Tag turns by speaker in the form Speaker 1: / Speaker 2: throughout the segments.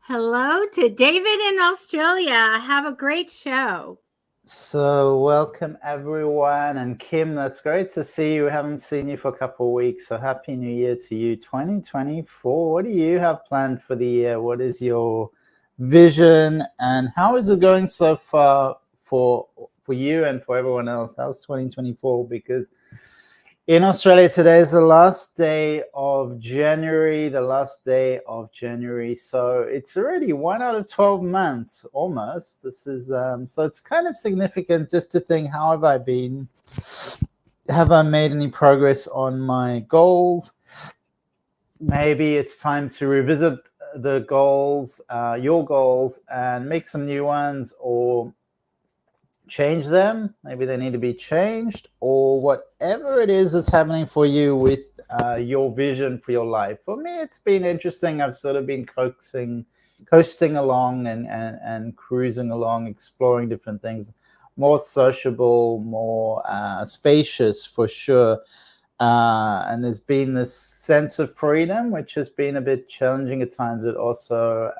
Speaker 1: Hello to David in Australia. Have a great show.
Speaker 2: So welcome everyone, and Kim, that's great to see you. We haven't seen you for a couple of weeks, so happy new year to you. 2024, what do you have planned for the year? What is your vision, and how is it going so far for you and for everyone else? How's 2024? Because in Australia, today is the last day of January, So it's already 1 out of 12 months almost. This is, so it's kind of significant just to think, how have I been? Have I made any progress on my goals? Maybe it's time to revisit the goals, your goals, and make some new ones, or change them. Maybe they need to be changed, or whatever it is that's happening for you with your vision for your life. For me, it's been interesting. I've sort of been coasting along and cruising along, exploring different things, more sociable, more spacious for sure. And there's been this sense of freedom, which has been a bit challenging at times, but also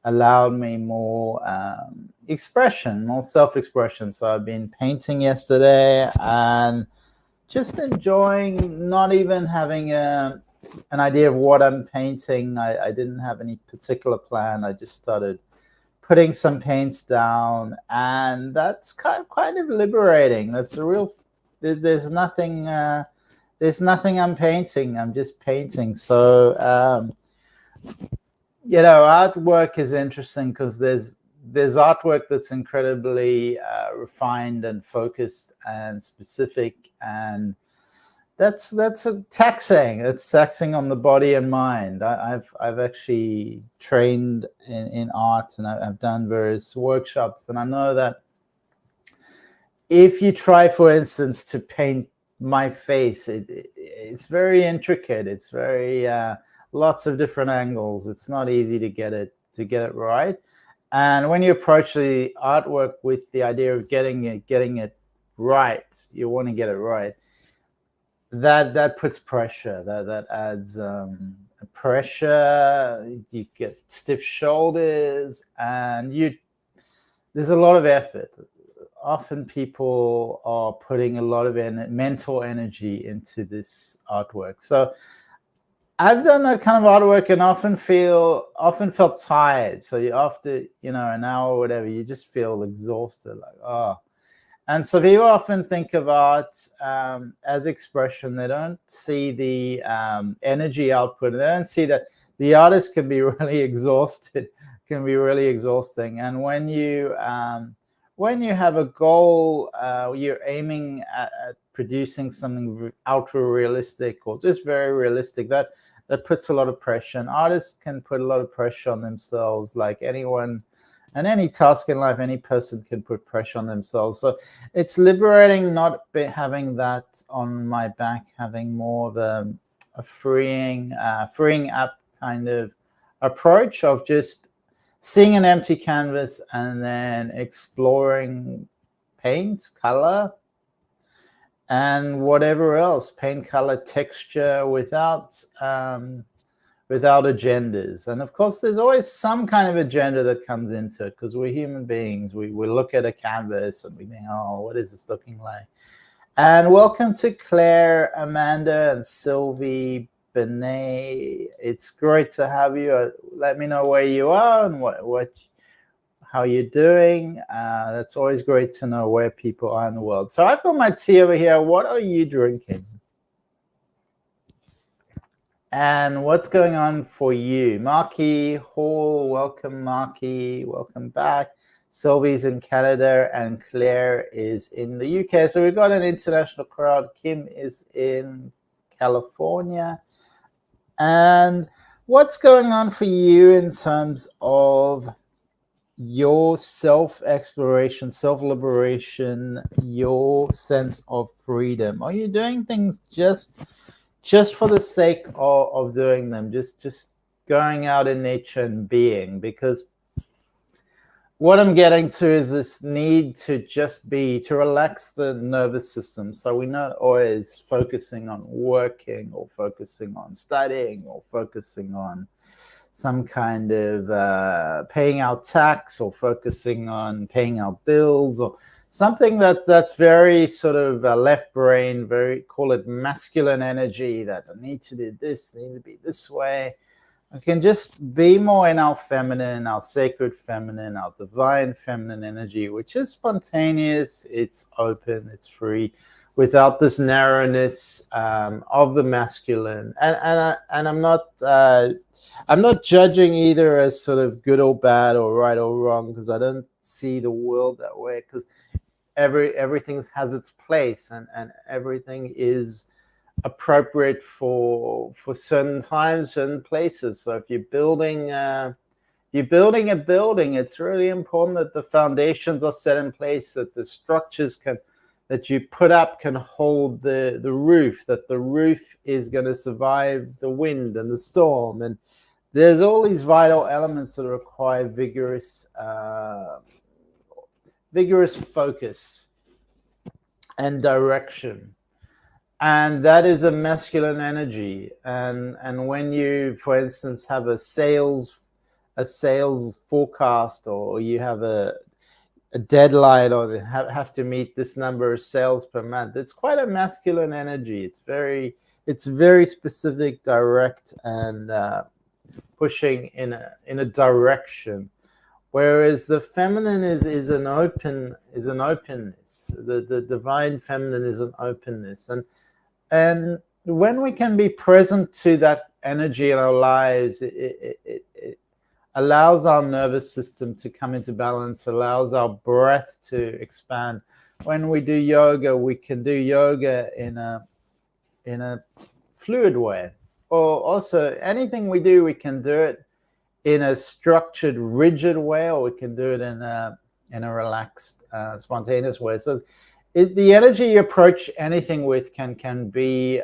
Speaker 2: allowed me more expression, more self-expression. So I've been painting yesterday and just enjoying not even having an idea of what I'm painting. I didn't have any particular plan. I just started putting some paints down, and that's kind of liberating. That's a real, there's nothing I'm painting. I'm just painting. So artwork is interesting because there's artwork that's incredibly refined and focused and specific, and that's taxing. It's taxing on the body and mind. I've actually trained in art, and I've done various workshops, and I know that if you try, for instance, to paint my face, it's very intricate. It's very lots of different angles. It's not easy to get it right. And when you approach the artwork with the idea of getting it right, you want to get it right. That puts pressure. That adds pressure. You get stiff shoulders, and there's a lot of effort. Often people are putting a lot of mental energy into this artwork. So I've done that kind of artwork and often felt tired. So after an hour or whatever, you just feel exhausted, like, oh. And so people often think of art as expression. They don't see the energy output. They don't see that the artist can be really exhausted, can be really exhausting. And when you have a goal, you're aiming at producing something ultra realistic or just very realistic, that puts a lot of pressure. And artists can put a lot of pressure on themselves, like anyone. And any task in life, any person can put pressure on themselves. So it's liberating not having that on my back, having more of a freeing up kind of approach of just seeing an empty canvas and then exploring paint, color, and whatever else, paint, color, texture, without agendas. And of course, there's always some kind of agenda that comes into it, because we're human beings. We look at a canvas and we think, oh, what is this looking like? And welcome to Claire, Amanda, and Sylvie, Benet. It's great to have you. Let me know where you are and how you're doing. That's always great to know where people are in the world. So I've got my tea over here. What are you drinking? And what's going on for you? Marky Hall, welcome, Marky. Welcome back. Sylvie's in Canada and Claire is in the UK. So we've got an international crowd. Kim is in California. And what's going on for you in terms of your self-exploration, self-liberation, your sense of freedom? Are you doing things just for the sake of doing them, just going out in nature and being? Because what I'm getting to is this need to just be, to relax the nervous system. So we're not always focusing on working or focusing on studying or focusing on some kind of paying our tax, or focusing on paying our bills, or something that's very sort of left brain, very, call it masculine energy, that I need to do this, need to be this way. We can just be more in our feminine, our sacred feminine, our divine feminine energy, which is spontaneous, it's open, it's free, without this narrowness of the masculine. And I'm not judging either as sort of good or bad or right or wrong, because I don't see the world that way, because everything has its place, and everything is appropriate for certain times, certain places. So if you're building a building, it's really important that the foundations are set in place, that the structures that you put up can hold the roof, that the roof is going to survive the wind and the storm. And there's all these vital elements that require vigorous focus and direction. And that is a masculine energy. And when you, for instance, have a sales forecast, or you have a deadline, or have to meet this number of sales per month, it's quite a masculine energy. It's very specific, direct, and pushing in a direction. Whereas the feminine is an openness. The divine feminine is an openness. And when we can be present to that energy in our lives, it allows our nervous system to come into balance, allows our breath to expand. When we do yoga, we can do yoga in a fluid way. Or also, anything we do, we can do it in a structured, rigid way, or we can do it in a relaxed, spontaneous way. So the energy you approach anything with can be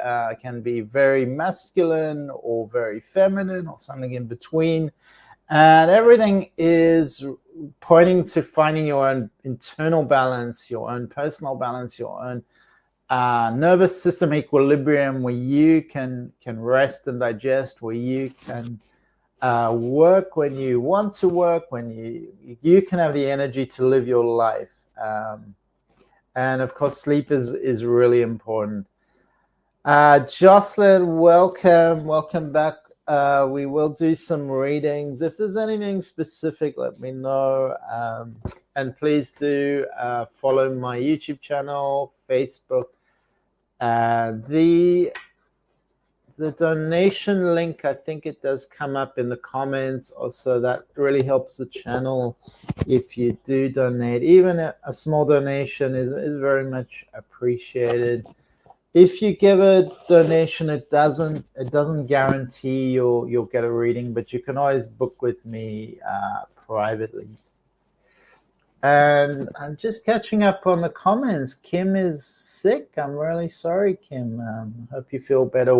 Speaker 2: very masculine or very feminine, or something in between. And everything is pointing to finding your own internal balance, your own personal balance, your own nervous system equilibrium, where you can rest and digest, where you can work when you want to work, when you can have the energy to live your life. And of course, sleep is really important. Jocelyn, welcome back. We will do some readings. If there's anything specific, let me know. And please do follow my YouTube channel, Facebook. The donation link, I think it does come up in the comments. Also, that really helps the channel if you do donate. Even a small donation is very much appreciated. If you give a donation, it doesn't guarantee you'll get a reading, but you can always book with me privately. And I'm just catching up on the comments. Kim is sick. I'm really sorry, Kim. Hope you feel better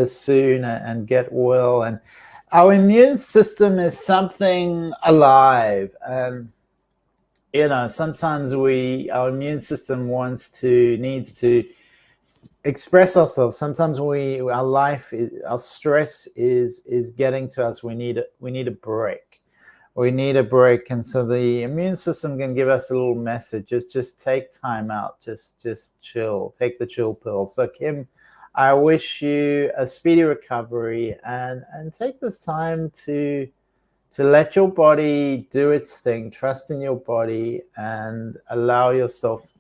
Speaker 2: soon and get well. And our immune system is something alive, and sometimes our immune system needs to express ourselves. Sometimes our stress is getting to us. We need a break. We need a break. And so the immune system can give us a little message. Just take time out. Just chill. Take the chill pill. So Kim, I wish you a speedy recovery, and take this time to let your body do its thing. Trust in your body and allow yourself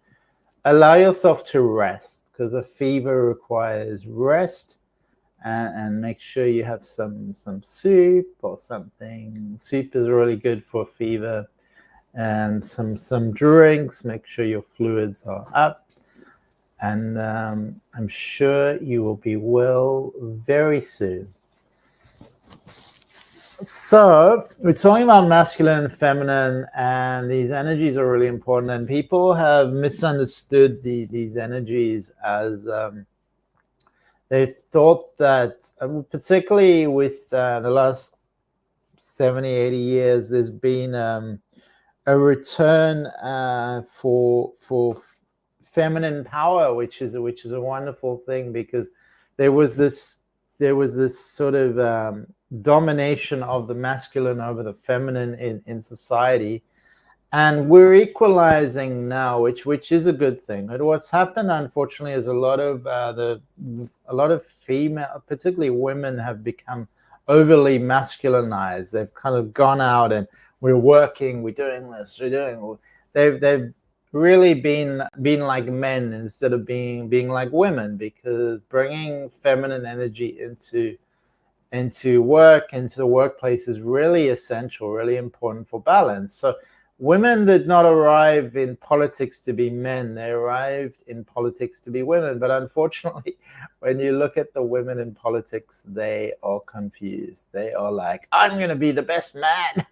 Speaker 2: to rest, because a fever requires rest. And make sure you have some soup or something. Soup is really good for fever. And some drinks. Make sure your fluids are up. And I'm sure you will be well very soon. So we're talking about masculine and feminine, and these energies are really important. And people have misunderstood these energies as they thought that, particularly with the last 70, 80 years, there's been a return for feminine power, which is a wonderful thing, because there was this sort of domination of the masculine over the feminine in society. And we're equalizing now, which is a good thing. But what's happened, unfortunately, is a lot of female, particularly women, have become overly masculinized. They've kind of gone out and we're working, we're doing this, we're doing. They've really been like men instead of being like women, because bringing feminine energy into work, into the workplace, is really essential, really important for balance. So women did not arrive in politics to be men. They arrived in politics to be women. But unfortunately, when you look at the women in politics, they are confused. They are like, I'm going to be the best man.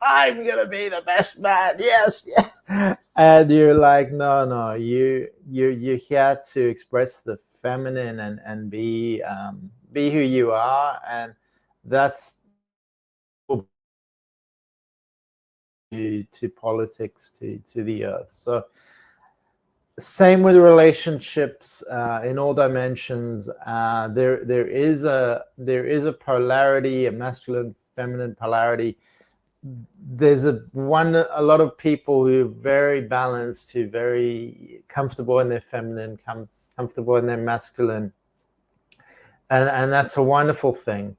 Speaker 2: I'm going to be the best man. Yes. Yeah. And you're like, no, you're here to express the feminine and be who you are. And that's to politics, to the earth. So same with relationships in all dimensions. There is a polarity, a masculine feminine polarity. There's a lot of people who are very balanced, who are very comfortable in their feminine, comfortable in their masculine, and that's a wonderful thing.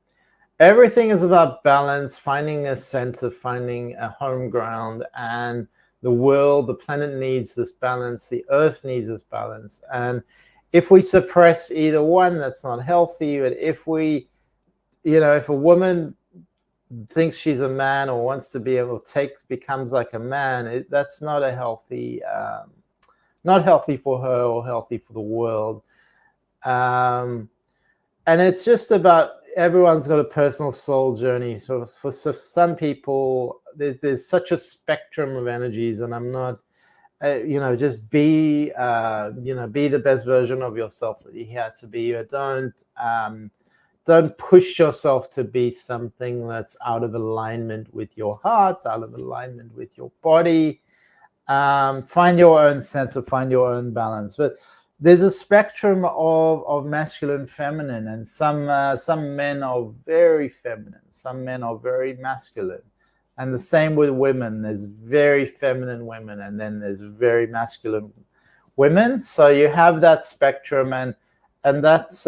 Speaker 2: Everything is about balance, finding a center, finding a home ground, and the world, the planet needs this balance, the earth needs this balance. And if we suppress either one, that's not healthy. But if if a woman thinks she's a man or wants to be able to becomes like a man, that's not a healthy, not healthy for her or healthy for the world. And it's just about, everyone's got a personal soul journey. So for some people, there's such a spectrum of energies, and I'm not, just be the best version of yourself that you have to be. Don't push yourself to be something that's out of alignment with your heart, out of alignment with your body. Find your own sense, find your own balance. But there's a spectrum of masculine, feminine, and some men are very feminine, some men are very masculine, and the same with women. There's very feminine women, and then there's very masculine women. So you have that spectrum, and that's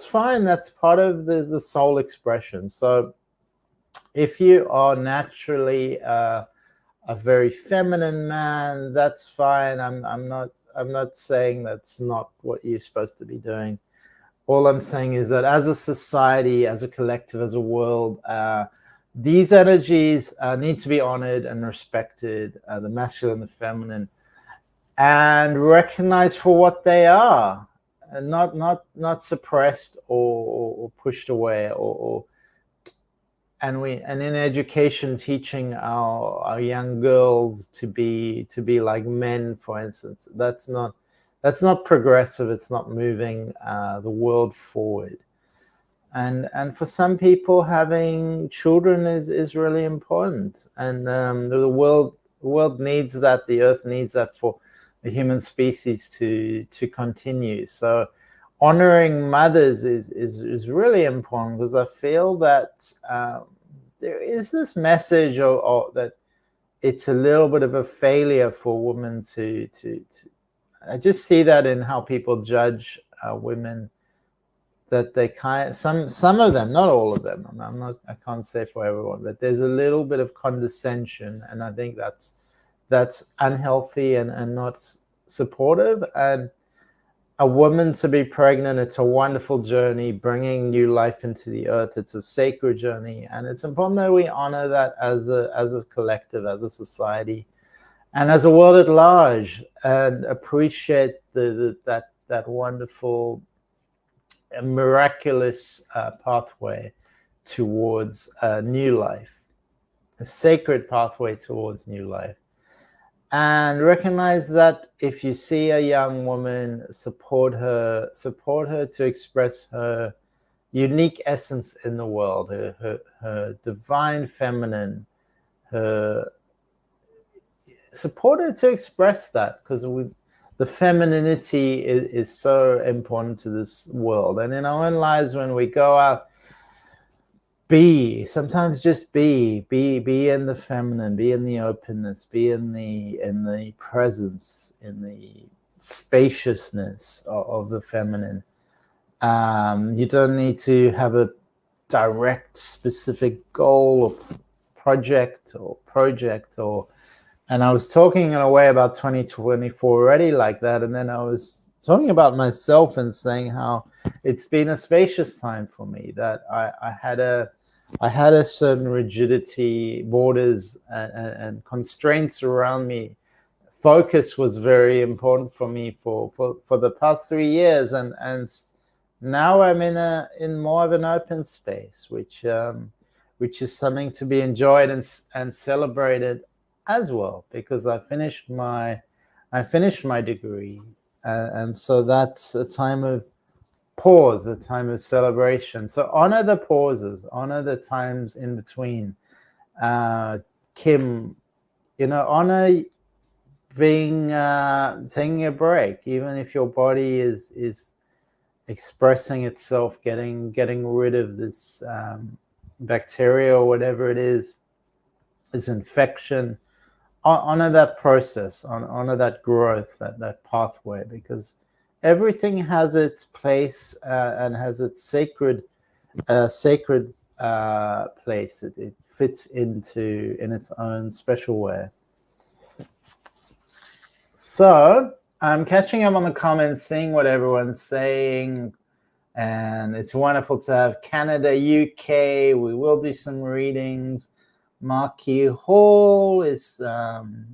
Speaker 2: fine. That's part of the soul expression. So if you are naturally a very feminine man, that's fine. I'm not saying that's not what you're supposed to be doing. All I'm saying is that as a society, as a collective, as a world, these energies need to be honored and respected, the masculine, the feminine, and recognized for what they are, and not suppressed or pushed away and in education, teaching our young girls to be like men, for instance, that's not progressive. It's not moving the world forward. And for some people, having children is really important, and the world needs that. The earth needs that for the human species to continue. So honoring mothers is really important, because I feel that there is this message of that it's a little bit of a failure for women to I just see that in how people judge women, that they some of them, not all of them, I can't say for everyone, but there's a little bit of condescension, and I think that's unhealthy and not supportive. And a woman to be pregnant, it's a wonderful journey, bringing new life into the earth. It's a sacred journey, and it's important that we honor that as a collective, as a society, and as a world at large, and appreciate that wonderful, miraculous pathway towards new life, a sacred pathway towards new life. And recognize that if you see a young woman, support her to express her unique essence in the world, her divine feminine, support her to express that, because the femininity is so important to this world. And in our own lives, when we go out sometimes just be in the feminine, be in the openness, be in the presence, in the spaciousness of the feminine. You don't need to have a direct specific goal or project, and I was talking in a way about 2024 already like that, and then I was talking about myself and saying how it's been a spacious time for me, that I had a certain rigidity, borders, and constraints around me. Focus was very important for me for the past 3 years, and now I'm in more of an open space, which is something to be enjoyed and celebrated as well, because I finished my degree, and so that's a time of pause, a time of celebration. So honor the pauses, honor the times in between. Kim, honor being taking a break, even if your body is expressing itself, getting rid of this bacteria or whatever it is, this infection. Honor that process, honor that growth, that pathway, because everything has its place and has its sacred place. It fits in its own special way. So I'm catching up on the comments, seeing what everyone's saying, and it's wonderful to have Canada, UK. We will do some readings. Marky Hall is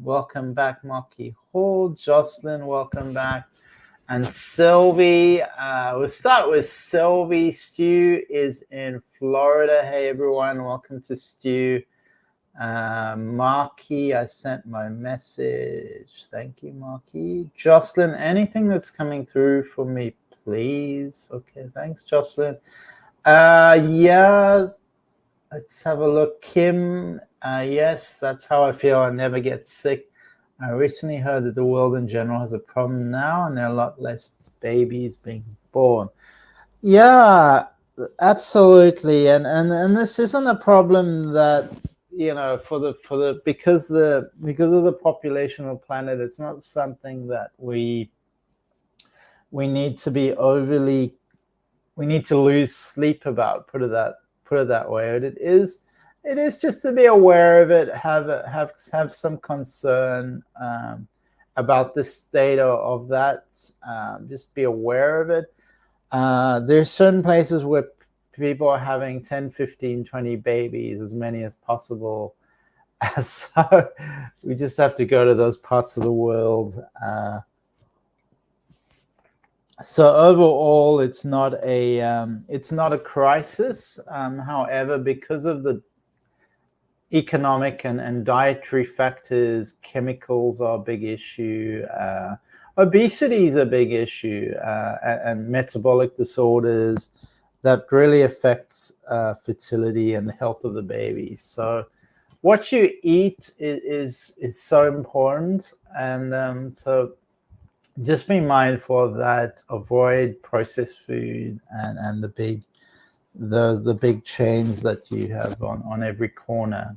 Speaker 2: welcome back. Marky Hall, Jocelyn, welcome back, and Sylvie. We'll start with Sylvie. Stu is in Florida. Hey everyone, welcome to Stu. Marky, I sent my message. Thank you, Marky. Jocelyn, anything that's coming through for me, please? Okay, thanks, Jocelyn. Yeah, let's have a look. Kim, yes, that's how I feel. I never get sick. I recently heard that the world in general has a problem now, and there are a lot less babies being born. Yeah, absolutely. And this isn't a problem that, because of the population of the planet, it's not something that we need to be overly, we need to lose sleep about, put it that way. It is just to be aware of it, have some concern about the state of that. Just be aware of it. There's certain places where people are having 10, 15, 20 babies, as many as possible. So we just have to go to those parts of the world. So overall, it's not a crisis. However, because of the economic and dietary factors, chemicals are a big issue. Obesity is a big issue, and metabolic disorders that really affects fertility and the health of the baby. So what you eat is so important, and so just be mindful of that. Avoid processed food and the big chains that you have on every corner.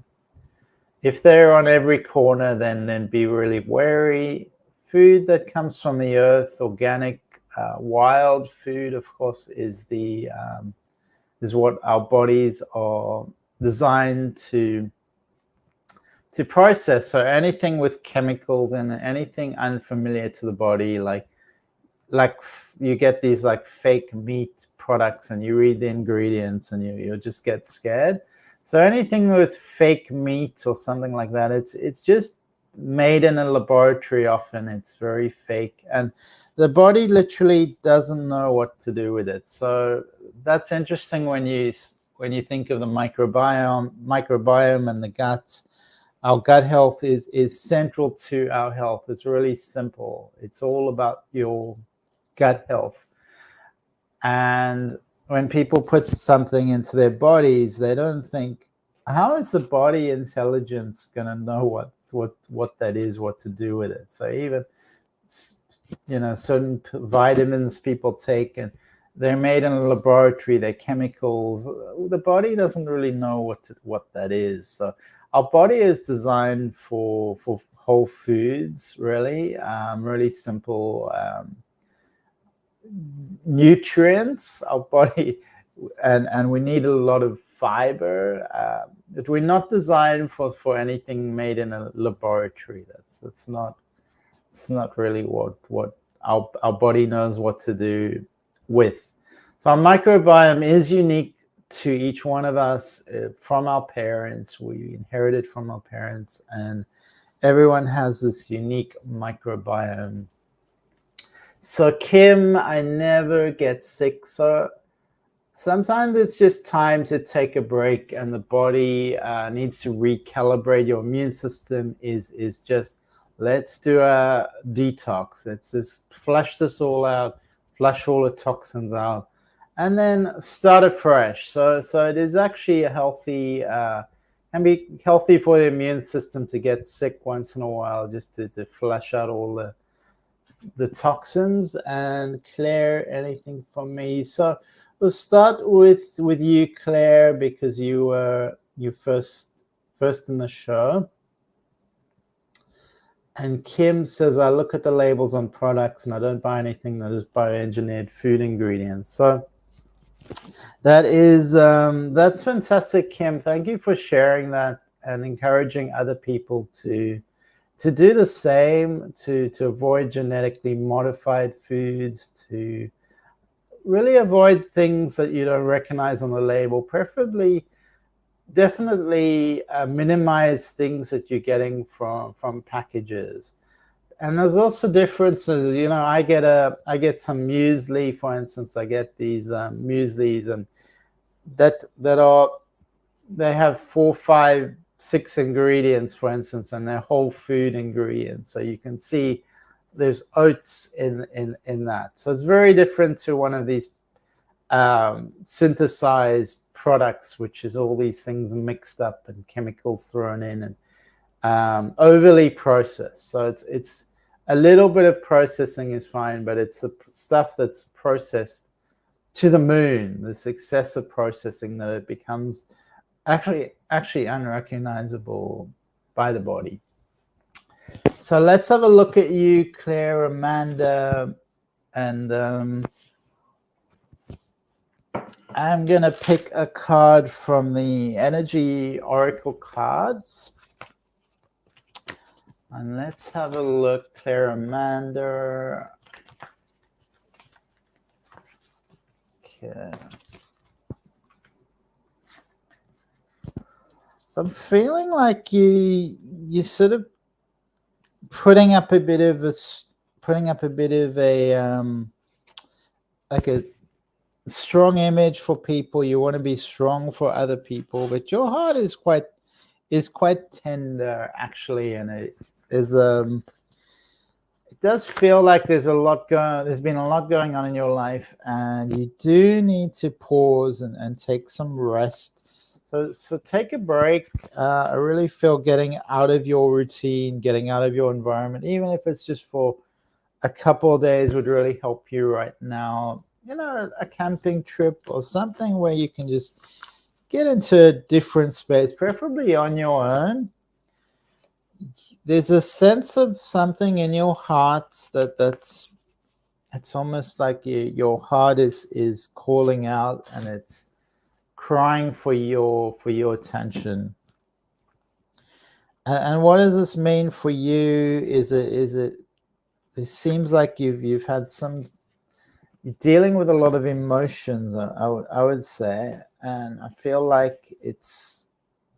Speaker 2: If they're on every corner, then be really wary. Food that comes from the earth, organic, wild food, of course, is what our bodies are designed to process. So anything with chemicals and anything unfamiliar to the body, like you get these like fake meat products, and you read the ingredients and you'll just get scared. So anything with fake meat or something like that, it's just made in a laboratory. Often it's very fake, and the body literally doesn't know what to do with it. So that's interesting when you think of the microbiome and the gut. Our gut health is central to our health. It's really simple. It's all about your gut health. And when people put something into their bodies, they don't think, how is the body intelligence going to know what that is, what to do with it? So even certain vitamins people take, and they're made in a laboratory, they're chemicals. The body doesn't really know what that is. So our body is designed for whole foods, really, really simple nutrients. Our body, and we need a lot of fiber. But we're not designed for anything made in a laboratory. That's not. It's not really what our body knows what to do with. So our microbiome is unique to each one of us from our parents. We inherited from our parents, and everyone has this unique microbiome. So Kim, I never get sick. So sometimes it's just time to take a break, and the body needs to recalibrate. Your immune system is just, let's do a detox. Let's just flush this all out, flush all the toxins out, and then start afresh. So it is actually a healthy, can be healthy for the immune system to get sick once in a while, just to flush out all the toxins and clear anything from me. So we'll start with you, Claire, because you were first in the show. And Kim says, I look at the labels on products and I don't buy anything that is bioengineered food ingredients. So that is that's fantastic, Kim. Thank you for sharing that and encouraging other people to do the same, to avoid genetically modified foods, to really avoid things that you don't recognize on the label, preferably definitely minimize things that you're getting from packages. And there's also differences. You know, I get some muesli, for instance. I get these mueslis, and they have 4, 5, 6 ingredients, for instance, and they're whole food ingredients. So you can see there's oats in that. So it's very different to one of these synthesized products, which is all these things mixed up and chemicals thrown in and overly processed. So it's a little bit of processing is fine, but it's the stuff that's processed to the moon, this excessive processing, that it becomes actually unrecognizable by the body. So let's have a look at you, Claire, Amanda, and I'm going to pick a card from the Energy Oracle cards. And let's have a look, Claire, Amanda. Okay. So I'm feeling like you sort of putting up a bit of a like a strong image for people. You want to be strong for other people, but your heart is quite tender, actually, and it does feel like there's been a lot going on in your life, and you do need to pause and take some rest. So take a break. I really feel getting out of your routine, getting out of your environment, even if it's just for a couple of days, would really help you right now. You know, a camping trip or something where you can just get into a different space, preferably on your own. There's a sense of something in your heart it's almost like your heart is calling out, and it's crying for your attention. And what does this mean for you? It seems like you've had you're dealing with a lot of emotions, I would say, and I feel like it's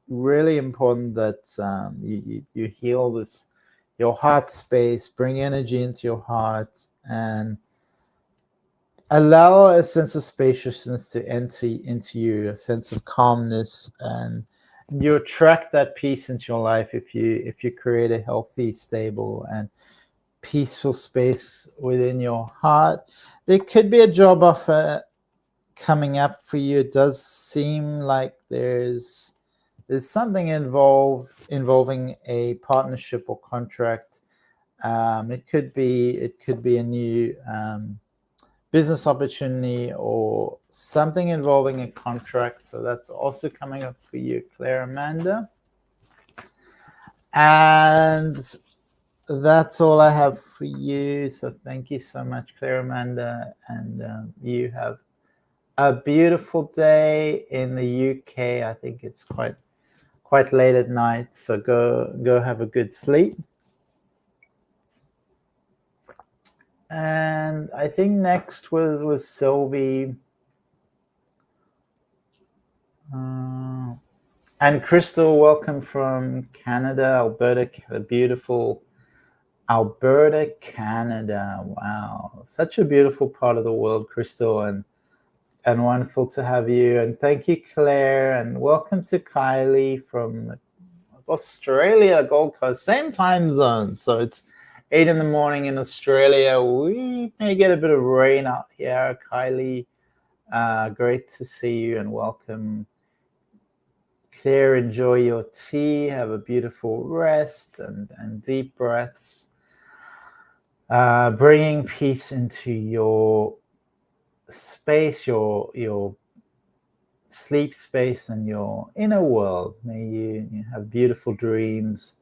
Speaker 2: really important that you heal your heart space, bring energy into your heart, and allow a sense of spaciousness to enter into you, a sense of calmness, and you attract that peace into your life if you create a healthy, stable, and peaceful space within your heart. There could be a job offer coming up for you. It does seem like there's something involving a partnership or contract. It could be a new business opportunity or something involving a contract. So that's also coming up for you, Claire Amanda. And that's all I have for you. So thank you so much, Claire Amanda. And you have a beautiful day in the UK. I think it's quite late at night. So go have a good sleep. And I think next was Sylvie. And Crystal, welcome from Canada, Alberta, the beautiful Alberta, Canada. Wow, such a beautiful part of the world, Crystal, and wonderful to have you. And thank you, Claire, and welcome to Kylie from Australia, Gold Coast, same time zone. So it's 8 in the morning in Australia. We may get a bit of rain out here, Kylie. Great to see you and welcome. Claire, enjoy your tea. Have a beautiful rest and deep breaths. Bringing peace into your space, your sleep space and your inner world. May you have beautiful dreams.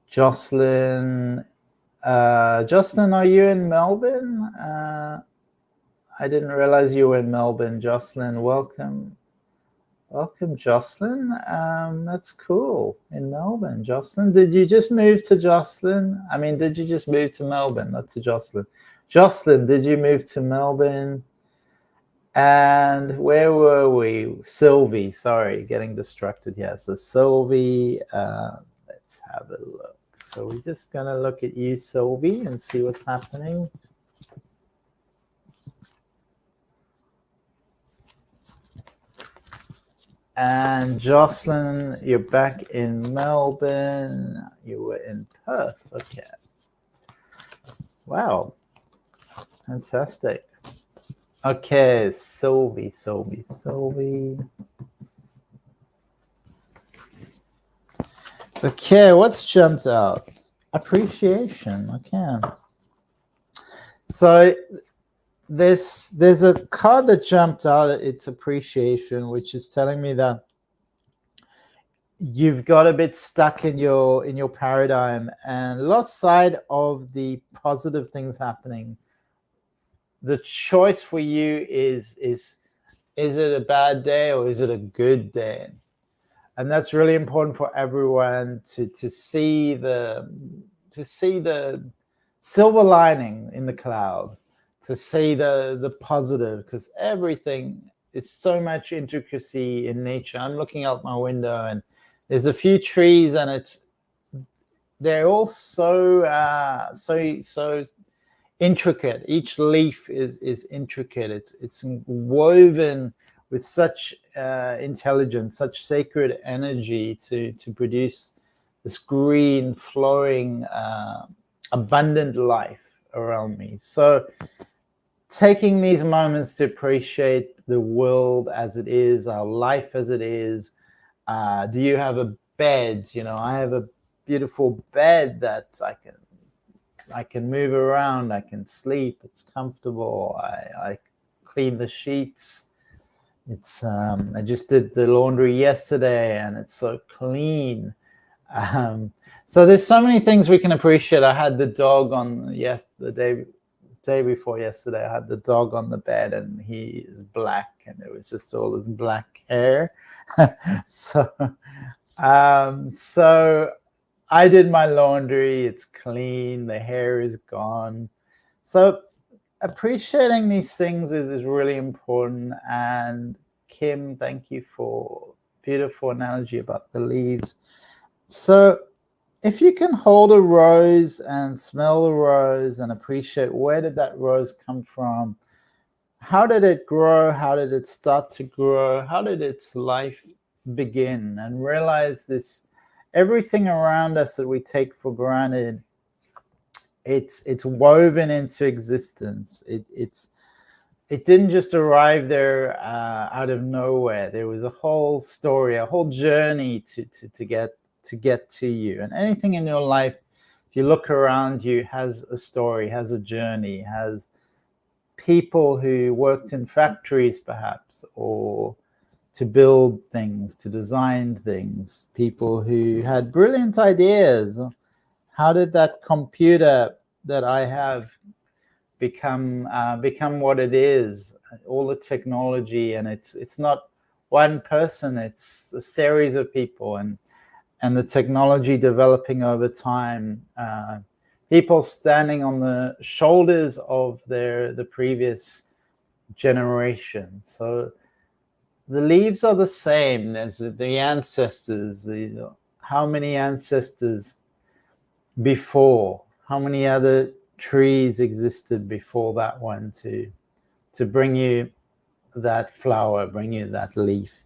Speaker 2: Jocelyn, are you in Melbourne? I didn't realize you were in Melbourne. Jocelyn, welcome, Jocelyn. That's cool, in Melbourne. Jocelyn, did you just move to Jocelyn? I mean, did you just move to Melbourne, not to Jocelyn? Jocelyn, did you move to Melbourne? And where were we? Sylvie, sorry, getting distracted here. So Sylvie, let's have a look. So we're just gonna look at you, Sylvie, and see what's happening. And Jocelyn, you're back in Melbourne. You were in Perth, okay. Wow, fantastic. Okay, Sylvie. Okay, what's jumped out? Appreciation, okay. So there's a card that jumped out. It's appreciation, which is telling me that you've got a bit stuck in your paradigm and lost sight of the positive things happening. The choice for you is it a bad day or is it a good day? And that's really important for everyone to see the silver lining in the cloud, to see the positive, because everything is so much intricacy in nature. I'm looking out my window and there's a few trees and they're all so intricate. Each leaf is intricate. It's woven with such intelligence, such sacred energy to produce this green, flowing, abundant life around me. So taking these moments to appreciate the world as it is, our life as it is. Do you have a bed? You know, I have a beautiful bed that I can move around, I can sleep, it's comfortable, I clean the sheets. It's I just did the laundry yesterday and it's so clean. So there's so many things we can appreciate. I had the dog on the day before yesterday. I had the dog on the bed and he is black and it was just all this black hair. So I did my laundry, it's clean, the hair is gone. So appreciating these things is really important. And Kim, thank you for beautiful analogy about the leaves. So if you can hold a rose and smell the rose and appreciate where did that rose come from? How did it grow? How did it start to grow? How did its life begin? And realize this, everything around us that we take for granted, it's woven into existence. It didn't just arrive there out of nowhere. There was a whole story, a whole journey to get to you. And anything in your life, if you look around you, has a story, has a journey, has people who worked in factories perhaps, or to build things, to design things, people who had brilliant ideas. How did that computer that I have become what it is? All the technology, and it's not one person, it's a series of people, and the technology developing over time. People standing on the shoulders of the previous generation. So the leaves are the same. There's the ancestors. How many ancestors before? How many other trees existed before that one to bring you that flower, bring you that leaf?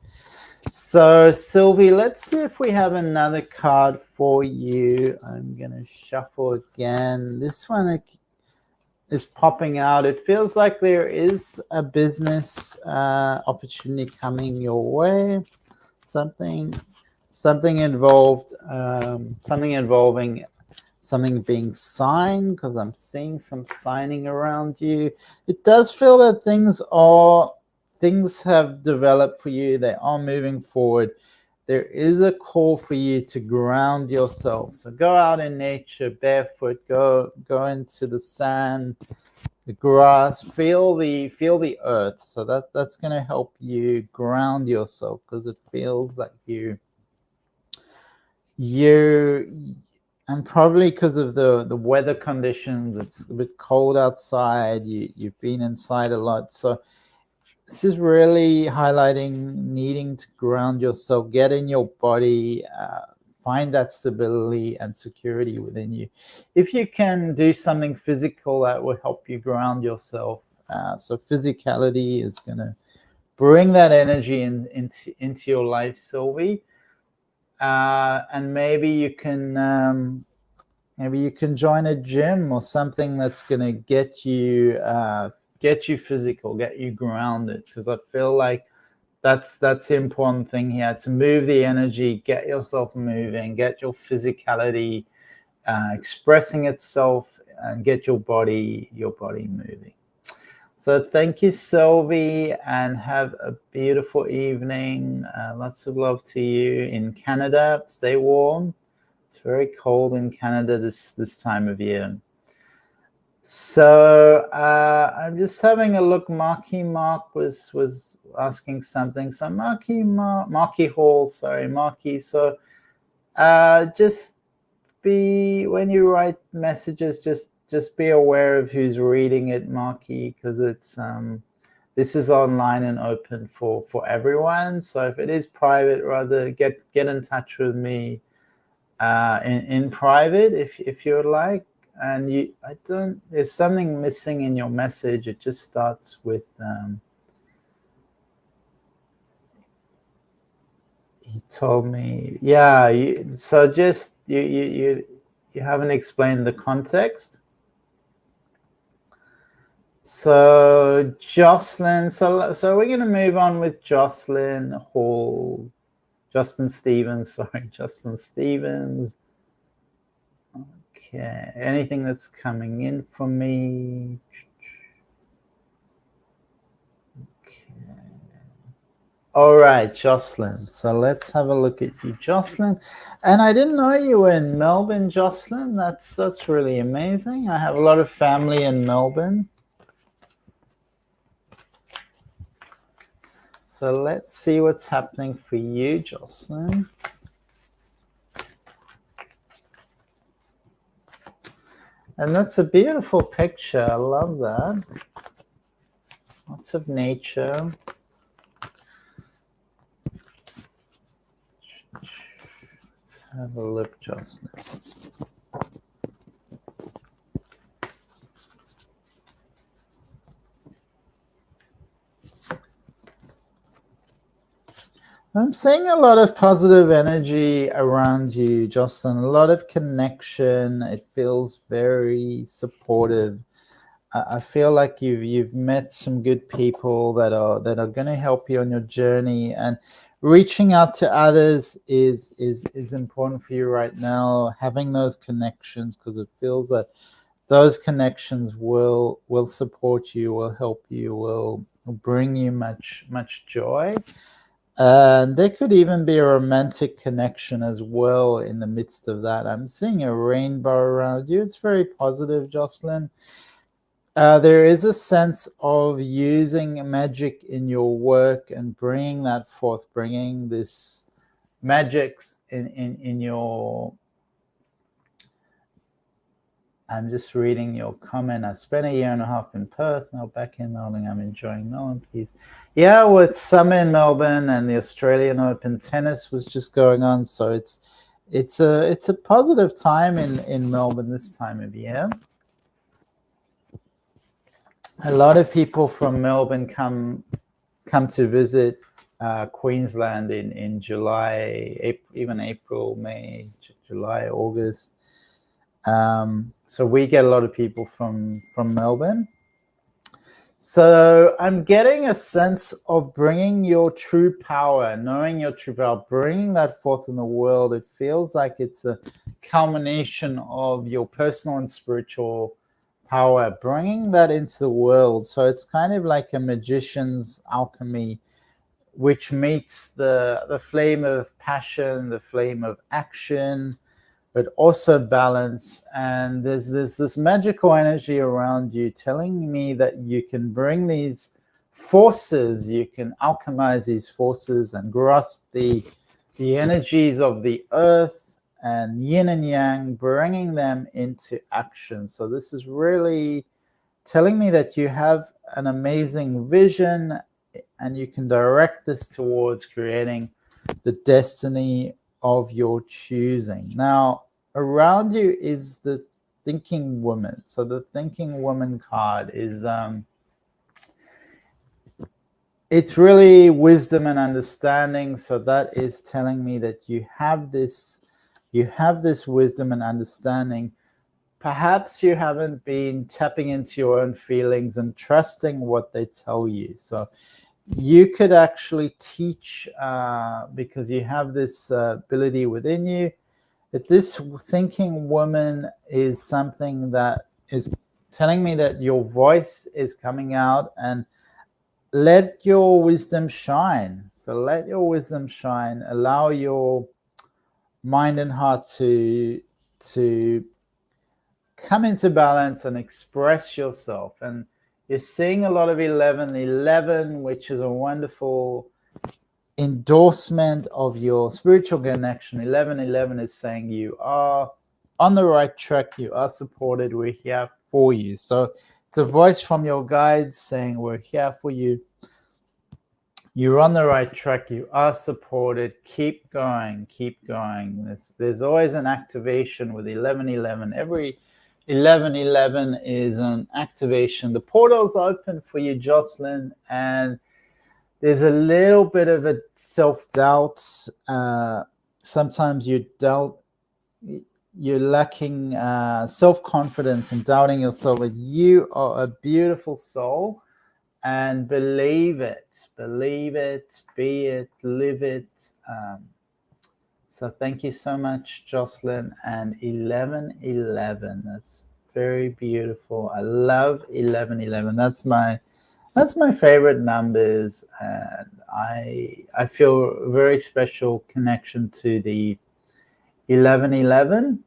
Speaker 2: So Sylvie, let's see if we have another card for you. I'm gonna shuffle again. This one is popping out. It feels like there is a business opportunity coming your way. Something involved, something involving something being signed, because I'm seeing some signing around you. It does feel that things have developed for you. They are moving forward. There is a call for you to ground yourself. So go out in nature barefoot, go into the sand, the grass, feel the earth. So that's going to help you ground yourself, because it feels like you and probably because of the weather conditions, it's a bit cold outside. You've been inside a lot. So this is really highlighting needing to ground yourself, get in your body, find that stability and security within you. If you can do something physical, that will help you ground yourself. So physicality is going to bring that energy into your life, Sylvie. And maybe you can join a gym or something that's going to get you physical, get you grounded, because I feel like that's the important thing here, to move the energy, get yourself moving, get your physicality expressing itself, and get your body moving. So thank you, Sylvie, and have a beautiful evening. Lots of love to you in Canada. Stay warm. It's very cold in Canada this time of year. So I'm just having a look. Marky Mark was asking something. So Marky Hall, sorry, Marky. So just when you write messages, just be aware of who's reading it, Marky, because it's this is online and open for everyone. So if it is private, rather get in touch with me in private if you would like. And there's something missing in your message. It just starts with he told me, yeah, so just you haven't explained the context. So Jocelyn, so we're going to move on with Jocelyn Hall. Justin Stevens. Okay, anything that's coming in for me? Okay. All right, Jocelyn. So let's have a look at you, Jocelyn. And I didn't know you were in Melbourne, Jocelyn. That's really amazing. I have a lot of family in Melbourne. So let's see what's happening for you, Jocelyn. And that's a beautiful picture. I love that. Lots of nature. Let's have a look, Jocelyn. I'm seeing a lot of positive energy around you, Jocelyn. A lot of connection. It feels very supportive. I feel like you've met some good people that are going to help you on your journey, and reaching out to others is important for you right now. Having those connections, because it feels that those connections will support you, will help you, will bring you much joy. And there could even be a romantic connection as well in the midst of that. I'm seeing a rainbow around you. It's very positive, Jocelyn. There is a sense of using magic in your work and bringing that forth, bringing this magics in your... I'm just reading your comment. I spent a year and a half in Perth, now back in Melbourne. I'm enjoying Melbourne, please. Yeah, well, it's summer in Melbourne, and the Australian Open tennis was just going on, so it's a positive time in Melbourne this time of year. A lot of people from Melbourne come to visit Queensland in July, even April, May, July, August. So we get a lot of people from Melbourne. So I'm getting a sense of bringing your true power, knowing your true power, bringing that forth in the world. It feels like it's a culmination of your personal and spiritual power, bringing that into the world. So it's kind of like a magician's alchemy, which meets the flame of passion, the flame of action, but also balance. And there's this magical energy around you telling me that you can bring these forces, you can alchemize these forces and grasp the energies of the earth and yin and yang, bringing them into action. So this is really telling me that you have an amazing vision and you can direct this towards creating the destiny of your choosing. Now, around you is the thinking woman. So the thinking woman card is it's really wisdom and understanding. So that is telling me that you have this wisdom and understanding. Perhaps you haven't been tapping into your own feelings and trusting what they tell you. So you could actually teach because you have this ability within you. That this thinking woman is something that is telling me that your voice is coming out, and let your wisdom shine. So let your wisdom shine. Allow your mind and heart to come into balance and express yourself. And you're seeing a lot of 11, which is a wonderful endorsement of your spiritual connection. 11 is saying you are on the right track, you are supported, we're here for you. So it's a voice from your guides saying we're here for you, you're on the right track, you are supported, keep going. There's always an activation with 11. Every 11 is an activation. The portal's open for you, Jocelyn, and there's a little bit of a self-doubt. Sometimes you doubt, you're lacking self-confidence and doubting yourself, but you are a beautiful soul, and believe it, be it, live it. So thank you so much, Jocelyn. And 11, that's very beautiful. I love 11. That's my favorite numbers, and I feel a very special connection to the 11.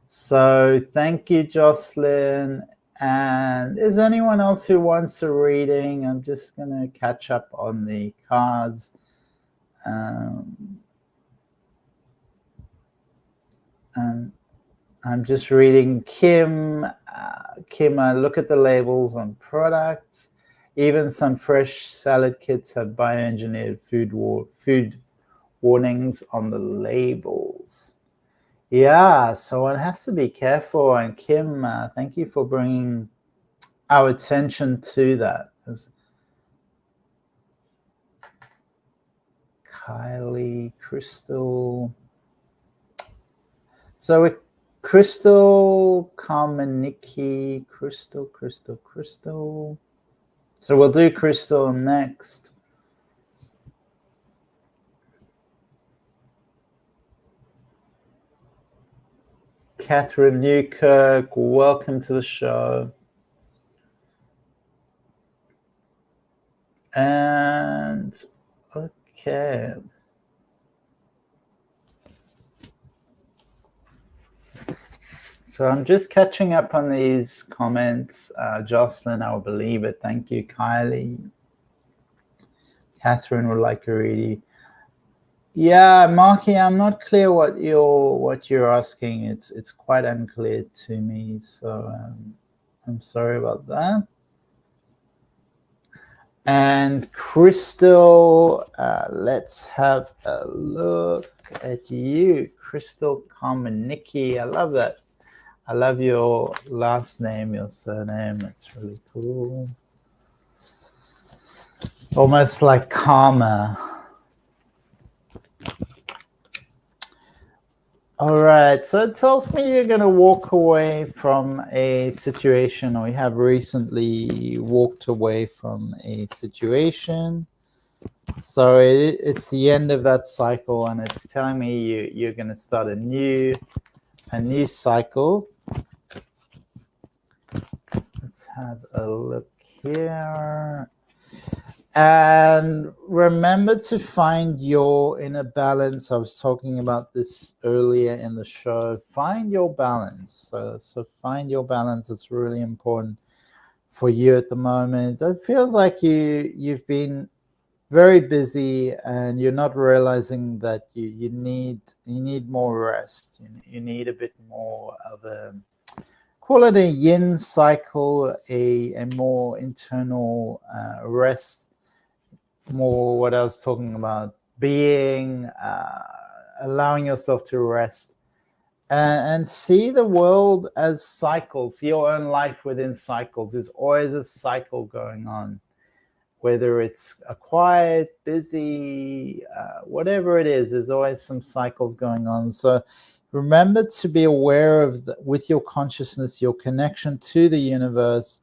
Speaker 2: So thank you, Jocelyn. And is anyone else who wants a reading? I'm just going to catch up on the cards. I'm just reading Kim. Kim, look at the labels on products. Even some fresh salad kits have bioengineered food warnings on the labels. Yeah, so one has to be careful. And Kim, thank you for bringing our attention to that. Kylie, Crystal. So with Crystal, Carmeniki, Crystal. So we'll do Crystal next. Catherine Newkirk, welcome to the show. And okay. So I'm just catching up on these comments. Jocelyn, I'll believe it. Thank you, Kylie. Catherine would like a reading. Yeah, Marky, I'm not clear what you're asking. It's quite unclear to me, so I'm sorry about that. And Crystal, let's have a look at you, Crystal Komanicki. I love that. I love your last name, your surname. That's really cool. Almost like karma. All right, so it tells me you're going to walk away from a situation, or you have recently walked away from a situation. So it's the end of that cycle, and it's telling me you're going to start a new cycle. Let's have a look here. And remember to find your inner balance. I was talking about this earlier in the show. Find your balance. So find your balance. It's really important for you at the moment. It feels like you've been very busy and you're not realizing that you need more rest. You need a bit more of a, call it a yin cycle, a more internal rest. More what I was talking about, being, allowing yourself to rest and see the world as cycles. Your own life within cycles. There's always a cycle going on, whether it's a quiet, busy, whatever it is, there's always some cycles going on. So remember to be aware of with your consciousness, your connection to the universe,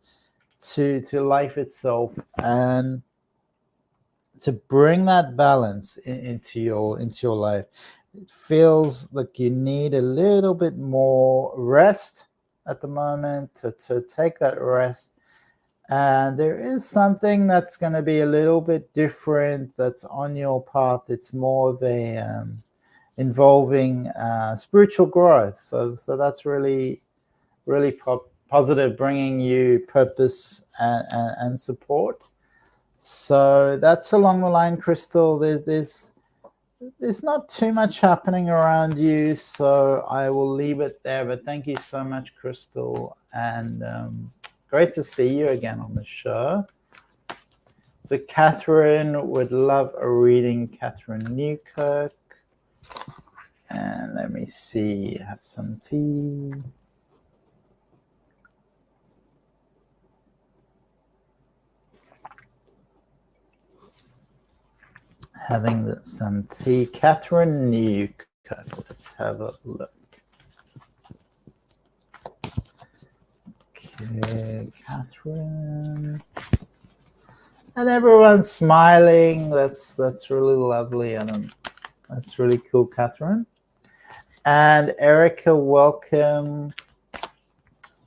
Speaker 2: to life itself, and to bring that balance into your life. It feels like you need a little bit more rest at the moment to take that rest. And there is something that's going to be a little bit different that's on your path. It's more of a involving spiritual growth. So that's really positive, bringing you purpose and support. So that's along the line, Crystal. There's not too much happening around you, so I will leave it there. But thank you so much, Crystal, and great to see you again on the show. So Catherine would love a reading. Catherine Newkirk, and let me see. Have some tea. Having some tea. Catherine Newkirk. Let's have a look. Okay, Catherine. And everyone's smiling. That's really lovely. That's really cool, Catherine. And Erica, welcome.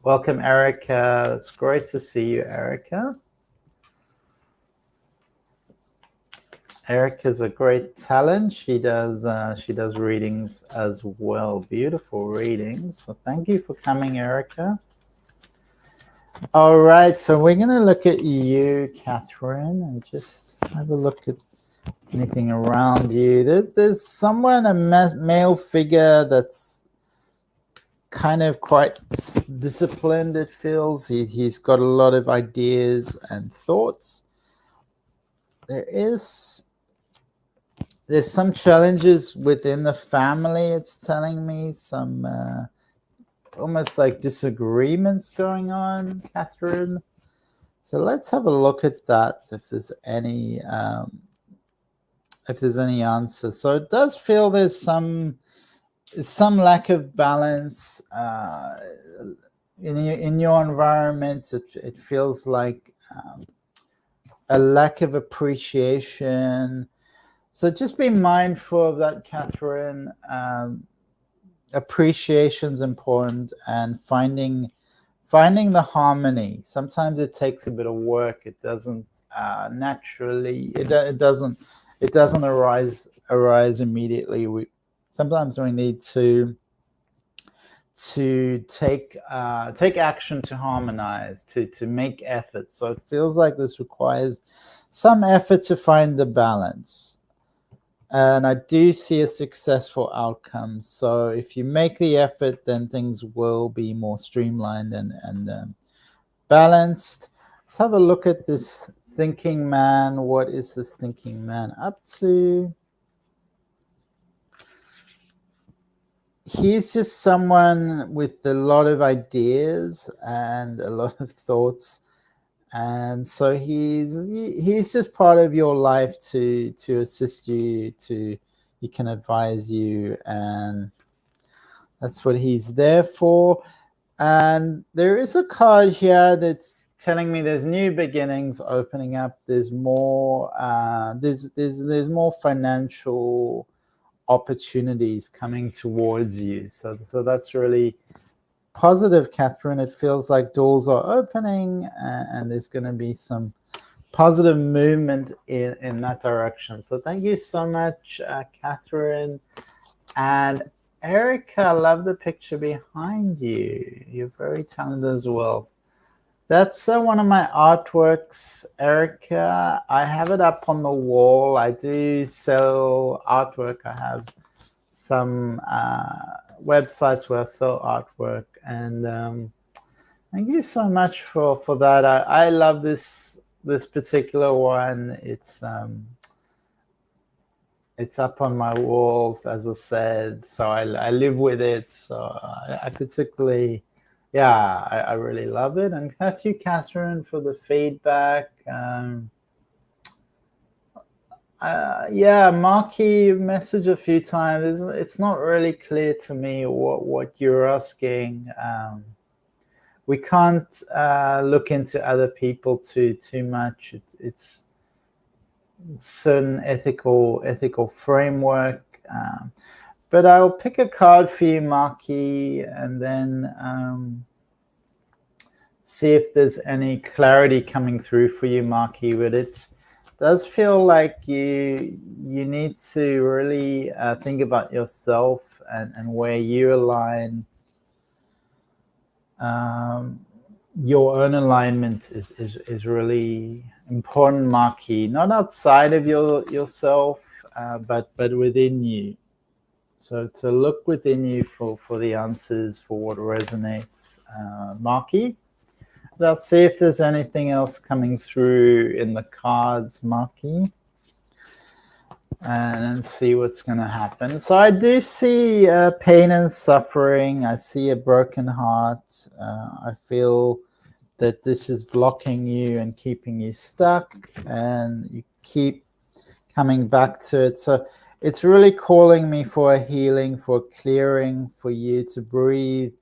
Speaker 2: Welcome, Erica. It's great to see you, Erica. Erica's a great talent. She does readings as well. Beautiful readings. So thank you for coming, Erica. All right, so we're going to look at you, Catherine, and just have a look at anything around you. There's someone, a male figure that's kind of quite disciplined, it feels. He's got a lot of ideas and thoughts. There's some challenges within the family, it's telling me. Some almost like disagreements going on, Catherine. So let's have a look at that, if there's any answer. So it does feel there's some lack of balance in your environment. It feels like a lack of appreciation. So just be mindful of that, Catherine. appreciation's important, and finding the harmony. Sometimes it takes a bit of work. It doesn't naturally. It doesn't arise immediately. Sometimes we need to take action to harmonize, to make effort. So it feels like this requires some effort to find the balance. And I do see a successful outcome. So if you make the effort, then things will be more streamlined and balanced. Let's have a look at this thinking man. What is this thinking man up to? He's just someone with a lot of ideas and a lot of thoughts. And so he's just part of your life to assist you, he can advise you, and that's what he's there for. And there is a card here that's telling me there's new beginnings opening up. There's more there's more financial opportunities coming towards you. So that's really positive, Catherine. It feels like doors are opening, and there's going to be some positive movement in that direction. So thank you so much, Catherine. And Erica, I love the picture behind you. You're very talented as well. That's one of my artworks, Erica. I have it up on the wall. I do sell artwork. I have some websites where I sell artwork, and thank you so much for that. I love this particular one. It's up on my walls, as I said, so I live with it. So I particularly, I really love it. And thank you, Catherine, for the feedback. Marky message a few times. It's not really clear to me what you're asking. We can't look into other people too much. It's certain ethical framework. But I'll pick a card for you, Marky, and then see if there's any clarity coming through for you, Marky. But it does feel like you need to really think about yourself and where you align. Your own alignment is really important, Marky. Not outside of yourself, but within you. So to look within you for the answers, for what resonates, Marky. I'll see if there's anything else coming through in the cards, Marky, and see what's going to happen. So I do see pain and suffering. I see a broken heart. I feel that this is blocking you and keeping you stuck, and you keep coming back to it. So it's really calling me for a healing, for a clearing, for you to breathe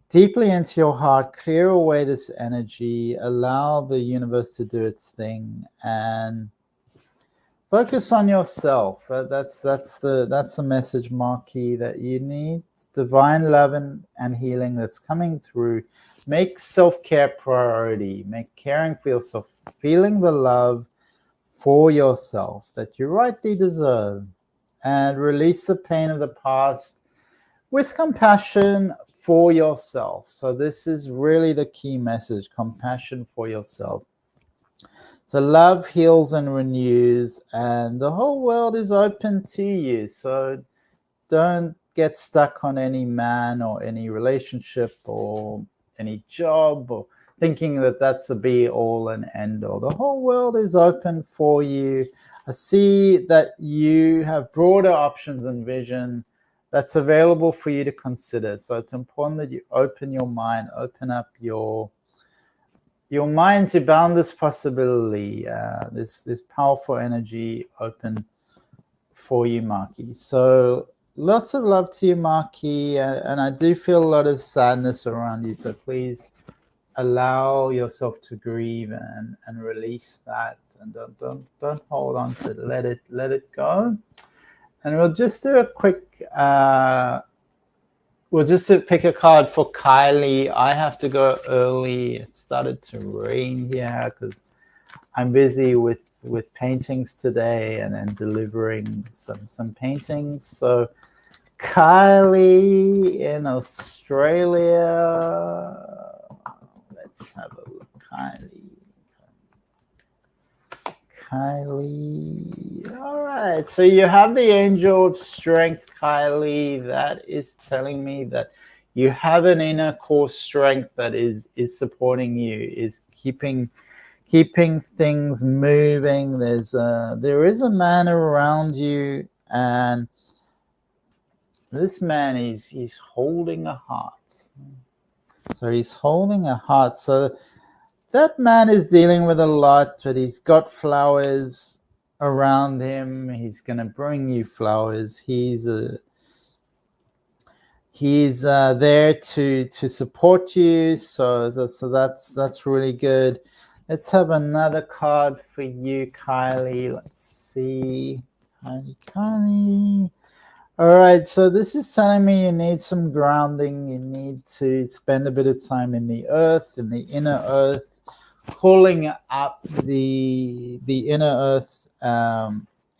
Speaker 2: deeply into your heart, clear away this energy, allow the universe to do its thing, and focus on yourself. That's the message, Marky, that you need. Divine love and healing that's coming through. Make self-care priority. Make caring for yourself, feeling the love for yourself that you rightly deserve, and release the pain of the past with compassion for yourself. So this is really the key message, compassion for yourself. So love heals and renews, and the whole world is open to you. So don't get stuck on any man or any relationship or any job, or thinking that that's the be all and end all. The whole world is open for you. I see that you have broader options and vision that's available for you to consider. So it's important that you open your mind, open up your mind to boundless possibility. This powerful energy open for you, Marky. So lots of love to you, Marky, and I do feel a lot of sadness around you. So please allow yourself to grieve and release that, and don't hold on to it. Let it go. And we'll just do a quick Well, just to pick a card for Kylie, I have to go early. It started to rain here because I'm busy with paintings today and then delivering some paintings. So Kylie in Australia. Let's have a look. Kylie. All right. So you have the angel of strength, Kylie. That is telling me that you have an inner core strength that is supporting you, is keeping things moving. There is a man around you, and this man he's holding a heart. So he's holding a heart. So that man is dealing with a lot, but he's got flowers around him. He's gonna bring you flowers. He's there to support you. So that's really good. Let's have another card for you, Kylie. Let's see, Kylie. All right, so this is telling me you need some grounding. You need to spend a bit of time in the earth, in the inner earth, pulling up the inner earth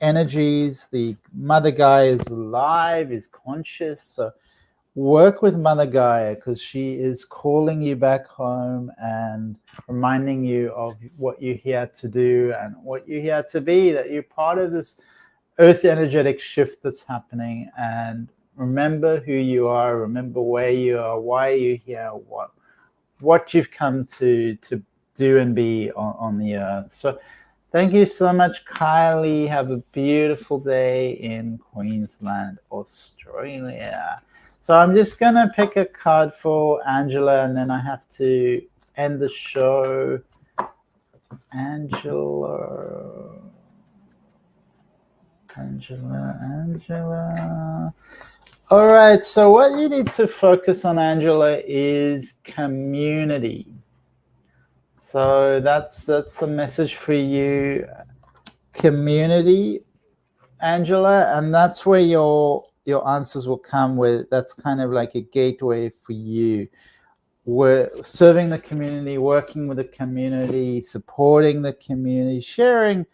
Speaker 2: energies. The Mother Gaia is alive, is conscious. So work with Mother Gaia because she is calling you back home and reminding you of what you're here to do and what you're here to be, that you're part of this earth energetic shift that's happening. And remember who you are, remember where you are, why you're here, what you've come to do and be on the earth. So thank you so much, Kylie. Have a beautiful day in Queensland, Australia. So I'm just gonna pick a card for Angela, and then I have to end the show. Angela. All right, so what you need to focus on, Angela, is community. So that's the message for you, community, Angela, and that's where your answers will come with. That's kind of like a gateway for you. We're serving the community, working with the community, supporting the community, sharing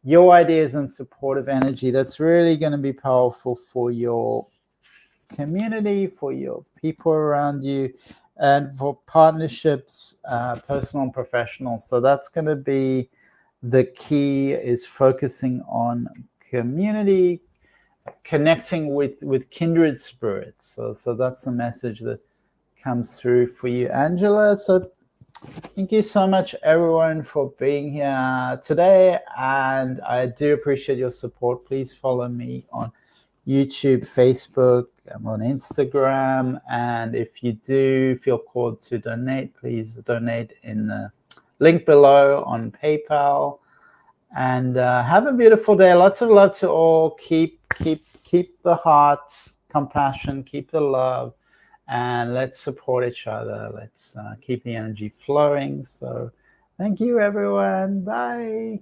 Speaker 2: your ideas and supportive energy. That's really going to be powerful for your community, for your people around you, and for partnerships, personal and professional. So that's going to be the key, is focusing on community, connecting with kindred spirits. So that's the message that comes through for you, Angela. So thank you so much, everyone, for being here today, and I do appreciate your support. Please follow me on YouTube, Facebook, I'm on Instagram, and if you do feel called to donate, please donate in the link below on PayPal. And have a beautiful day. Lots of love to all. Keep the heart, compassion, keep the love, and let's support each other. Let's keep the energy flowing. So thank you, everyone. Bye.